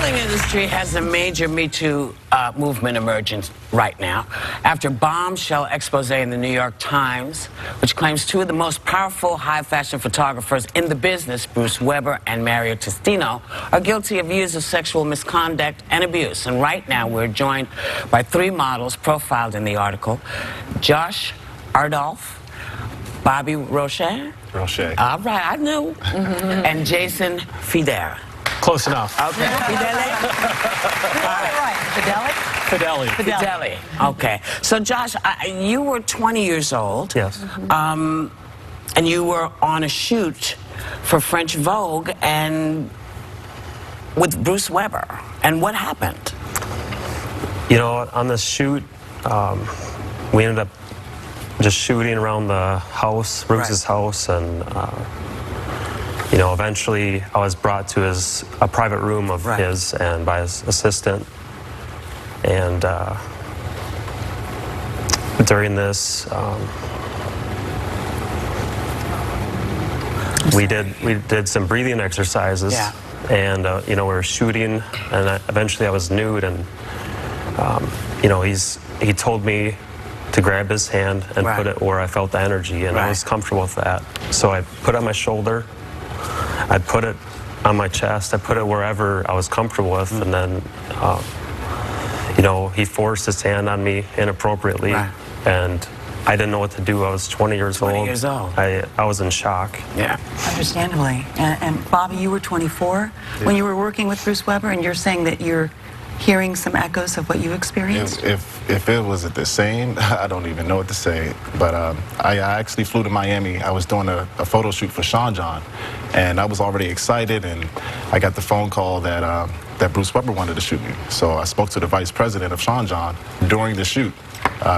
modeling industry has a major Me Too movement emerging right now after bombshell expose in the New York Times, which claims two of the most powerful high-fashion photographers in the business, Bruce Weber and Mario Testino, are guilty of years of sexual misconduct and abuse. And right now, we're joined by three models profiled in the article: Josh Ardolph, Bobby Roche. All right, I knew. And Jason Fidera. Close enough. Okay. Fideli. Fideli. Okay. So, Josh, you were 20 years old. Yes. And you were on a shoot for French Vogue and with Bruce Weber. And what happened? You know, on this shoot, we ended up just shooting around the house, Bruce's house, and you know, eventually I was brought to a private room of his and by his assistant. And during this, we did some breathing exercises. Yeah. And you know, we were shooting, and eventually I was nude, and you know, he told me to grab his hand and put it where I felt the energy, and I was comfortable with that. So I put it on my shoulder, I put it on my chest, I put it wherever I was comfortable with, and then, you know, he forced his hand on me inappropriately, and I didn't know what to do. I was 20 years old. I was in shock. Yeah. Understandably. And Bobby, you were 24 when you were working with Bruce Weber, and you're saying that you're hearing some echoes of what you experienced? If it was the same, I don't even know what to say. But I actually flew to Miami. I was doing a photo shoot for Sean John, and I was already excited, and I got the phone call that that Bruce Weber wanted to shoot me. So I spoke to the vice president of Sean John during the shoot,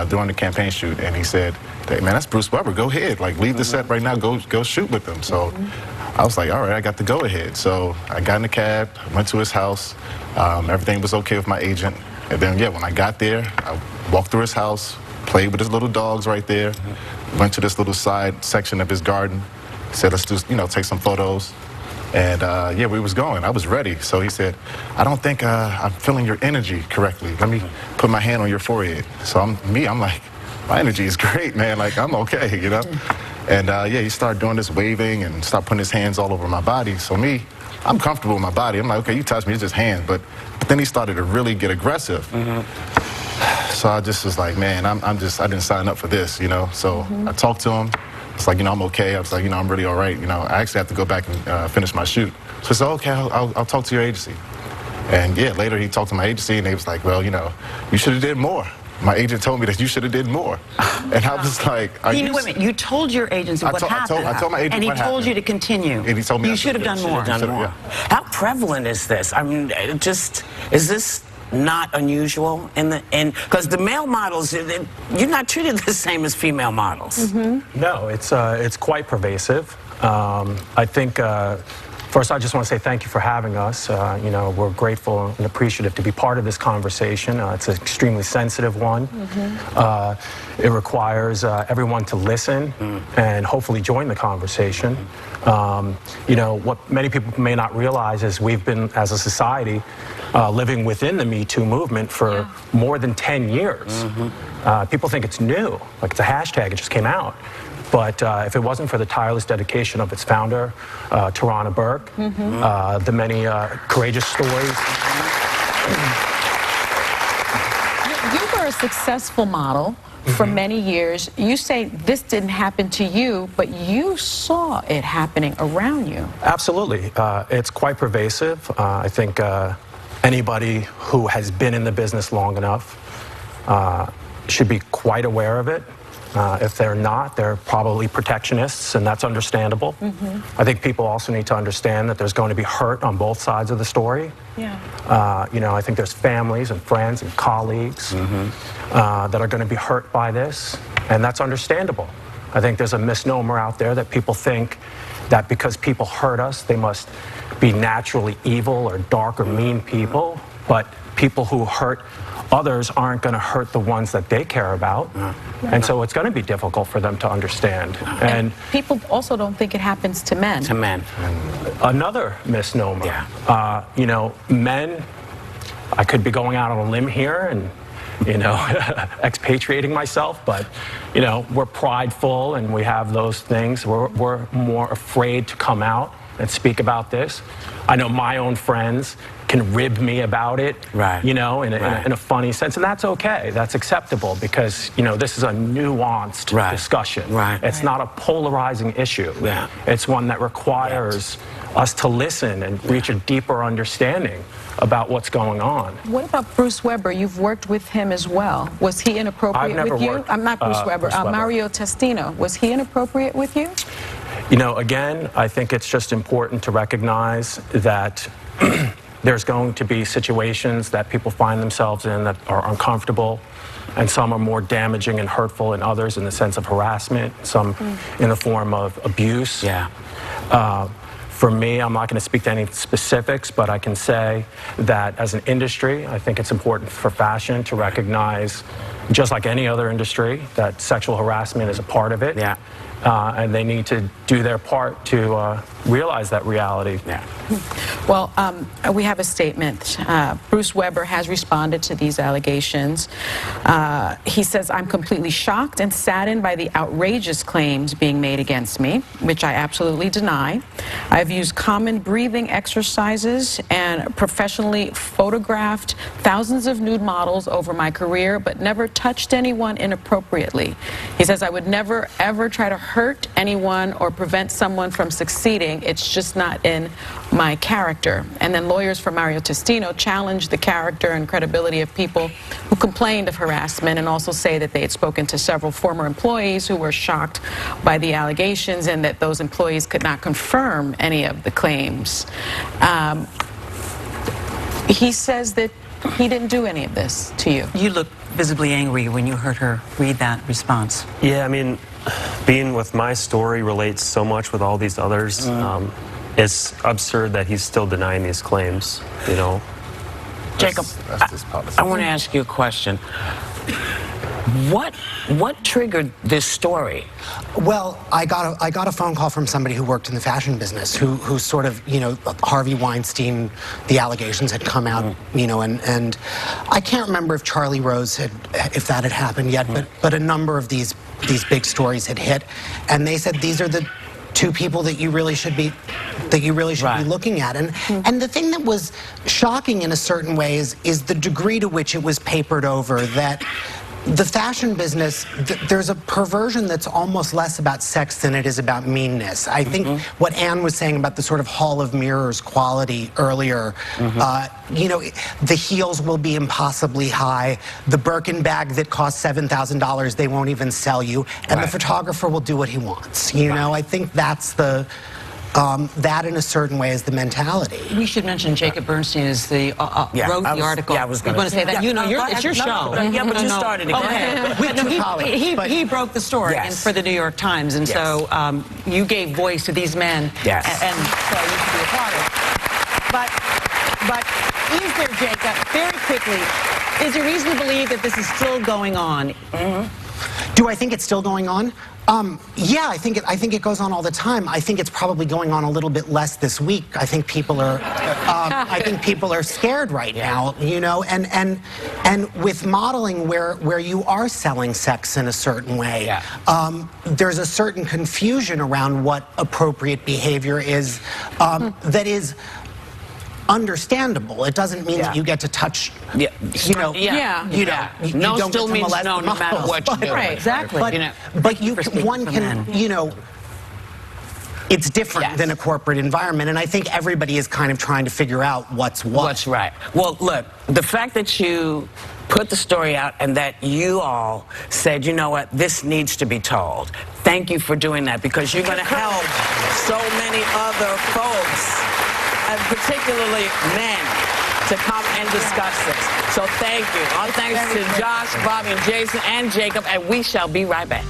during the campaign shoot, and he said, "Hey, man, that's Bruce Weber. Go ahead, like leave the set right now. Go shoot with him." So I was like, all right, I got the go ahead. So I got in the cab, went to his house. Everything was okay with my agent. And then, yeah, when I got there, I walked through his house, played with his little dogs right there, went to this little side section of his garden, said, let's just, you know, take some photos. And, yeah, we was going. I was ready. So he said, I don't think I'm feeling your energy correctly. Let me put my hand on your forehead. So I'm like, my energy is great, man. Like, I'm okay, you know? And, yeah, he started doing this waving and started putting his hands all over my body. So I'm comfortable with my body. I'm like, okay, you touch me, it's just hands. But then he started to really get aggressive. So I just was like, man, I didn't sign up for this, you know? So I talked to him. It's like, you know, I'm okay. I was like, you know, I'm really all right. You know, I actually have to go back and finish my shoot. So I said, okay, I'll talk to your agency. And yeah, later he talked to my agency, and they was like, well, you know, you should have did more. My agent told me that you should have did more. And I was like, wait a minute, you told your agency what happened. I told my agent and he what told happened. you to continue. And he told me you should have done more. How prevalent is this? I mean, is this not unusual because the male models, you're not treated the same as female models. No, it's quite pervasive. I think first, I just want to say thank you for having us. You know, we're grateful and appreciative to be part of this conversation. It's an extremely sensitive one. It requires everyone to listen and hopefully join the conversation. You know, what many people may not realize is we've been, as a society, living within the Me Too movement for more than 10 years. People think it's new, like it's a hashtag, it just came out. But if it wasn't for the tireless dedication of its founder, Tarana Burke, the many courageous stories. You were a successful model for many years. You say this didn't happen to you, but you saw it happening around you. Absolutely. It's quite pervasive. I think anybody who has been in the business long enough should be quite aware of it. If they're not, they're probably protectionists, and that's understandable. I think people also need to understand that there's going to be hurt on both sides of the story. You know, I think there's families and friends and colleagues that are going to be hurt by this, and that's understandable. I think there's a misnomer out there that people think that because people hurt us, they must be naturally evil or dark or mean people, but people who hurt others aren't going to hurt the ones that they care about. And so it's going to be difficult for them to understand. And People also don't think it happens to men. To men. another misnomer, Yeah. you know, men, I could be going out on a limb here and, you know, expatriating myself, but, you know, we're prideful and we have those things. We're more afraid to come out and speak about this. I know my own friends can rib me about it, Right. you know, in Right. a funny sense, and that's okay. That's acceptable because, you know, this is a nuanced Right. discussion. Right. It's not a polarizing issue. Yeah. It's one that requires us to listen and reach a deeper understanding about what's going on. What about Bruce Weber? You've worked with him as well. Was he inappropriate I've never with you? worked, I'm not Bruce Weber. Bruce Weber. Mario Testino. Was he inappropriate with you? You know, again, I think it's just important to recognize that there's going to be situations that people find themselves in that are uncomfortable, and some are more damaging and hurtful than others in the sense of harassment, some in the form of abuse. Yeah. For me, I'm not going to speak to any specifics, but I can say that as an industry, I think it's important for fashion to recognize, just like any other industry, that sexual harassment is a part of it. Yeah. And they need to do their part to realize that reality. Yeah. Well, we have a statement. Bruce Weber has responded to these allegations. He says, I'm completely shocked and saddened by the outrageous claims being made against me, which I absolutely deny. I've used common breathing exercises and professionally photographed thousands of nude models over my career, but never touched anyone inappropriately. He says, I would never, ever try to hurt anyone or prevent someone from succeeding. It's just not in my character. And then lawyers for Mario Testino challenged the character and credibility of people who complained of harassment and also say that they had spoken to several former employees who were shocked by the allegations and that those employees could not confirm any of the claims. He says that he didn't do any of this to you. You looked visibly angry when you heard her read that response. Yeah, I mean, being with my story relates so much with all these others. It's absurd that he's still denying these claims, you know. Jacob, That's his policy. I want to ask you a question. What triggered this story? Well, I got a phone call from somebody who worked in the fashion business, who sort of, you know, Harvey Weinstein, the allegations had come out, you know, and I can't remember if Charlie Rose if that had happened yet, but a number of these big stories had hit, and they said these are the two people that you really should be Right. be looking at. And the thing that was shocking in a certain way is the degree to which it was papered over, that the fashion business, there's a perversion that's almost less about sex than it is about meanness. I think what Anne was saying about the sort of Hall of Mirrors quality earlier, you know, the heels will be impossibly high. The Birkin bag that costs $7,000, they won't even sell you. And the Right. photographer will do what he wants. You know, I think that's the... that in a certain way is the mentality. We should mention Jacob Bernstein is the Yeah, wrote I the was- article. yeah, I was You gonna want to say that? Yeah, You know, no, go it's your ahead. show. No, yeah, but you started again. Okay. With No, two colleagues, but- he broke the story Yes. for the New York Times, and Yes. so you gave voice to these men. Yes. And so you should be applauded. But is there, Jacob, very quickly, is there reason to believe that this is still going on? Do I think it's still going on? Yeah, I think it goes on all the time. I think it's probably going on a little bit less this week. I think people are scared right now, you know, and with modeling where you are selling sex in a certain way, there's a certain confusion around what appropriate behavior is that is understandable. It doesn't mean that you get to touch, you know, Yeah. you know, you No don't still get to means molest no, the no matter models. what you do. Right, exactly. But, You know, but you, for speaking one for can, men. you know, it's different Yes. than a corporate environment, and I think everybody is kind of trying to figure out what's what. What's right? Well, look, the fact that you put the story out and that you all said, you know what, this needs to be told. Thank you for doing that, because you're going to help so many other folks, and particularly men, to come and discuss this. So thank you. All thanks to Josh, Bobby, and Jason, and Jacob, and we shall be right back.